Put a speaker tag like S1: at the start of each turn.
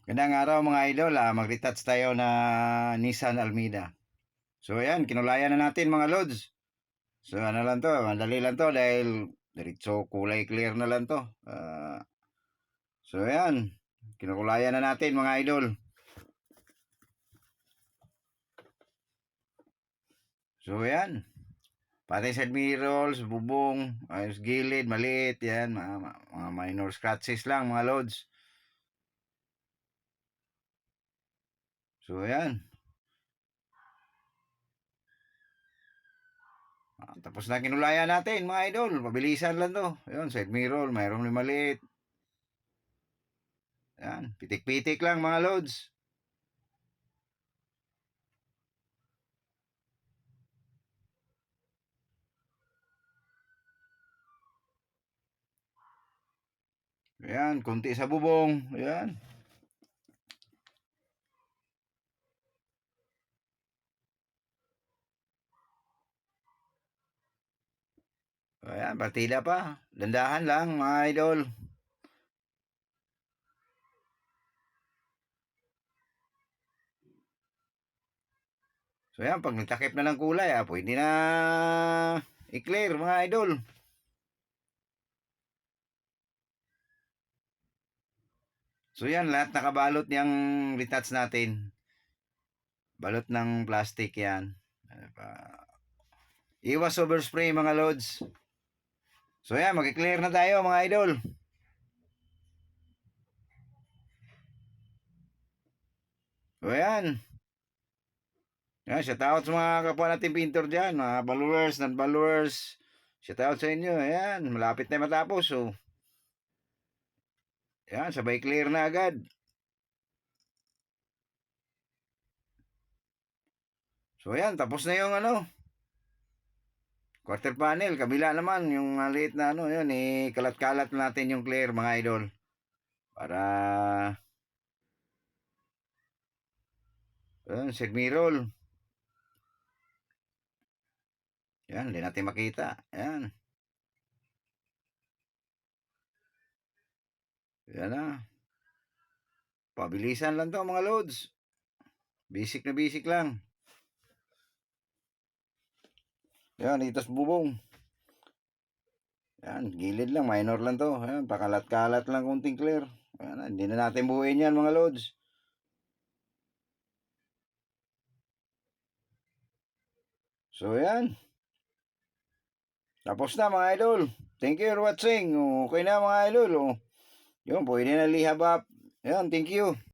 S1: Gandang araw mga idol, mag-retouch tayo na Nissan Almeida. So ayan, kinulayan na natin mga lods. So ano lang to, madali lang to dahil diretso kulay clear na lang to. So ayan, kinukulayan na natin mga idol. So ayan, pati side mirrors, bubong, ayos gilid, maliit, yan, mga minor scratches lang mga lods. So ayan. Tapos na kinulayan natin mga idol. Pabilisan lang to. Ayun, side mirror, mayroong maliit. Yan, pitik-pitik lang mga loads. Ayan, konti sa bubong. Ayan. Ayan, partida pa. Dandahan lang mga idol. So ayan, pag nagtakip na ng kulay, pwede na i-clear mga idol. So yan, lahat nakabalot niyang retouch natin. Balot ng plastic yan. Iwas overspray mga loads. So yan, mag-clear na tayo mga idol. So yan. Yan, shout out sa mga kapwa natin pintor dyan. Mga followers, non-followers. Shout out sa inyo. Ayan, malapit na matapos. So, yan, sabay clear na agad. So ayan, tapos na yung quarter panel. Kabila naman, yung maliit na yun, kalat-kalat natin yung clear mga idol. Para, yun, segmirol. Yan, hindi natin makita. Yan. Yan na. Pabilisan lang to mga loads. Basic na basic lang. Yan, itas bubong. Yan, gilid lang, minor lang to. Yan, pakalat-kalat lang kunting clear. Yan, hindi na natin buuin yan mga loads. So yan. Tapos na mga idol. Thank you for watching. Okay na mga idol. Yun, pwede na lihab up. Yan, thank you.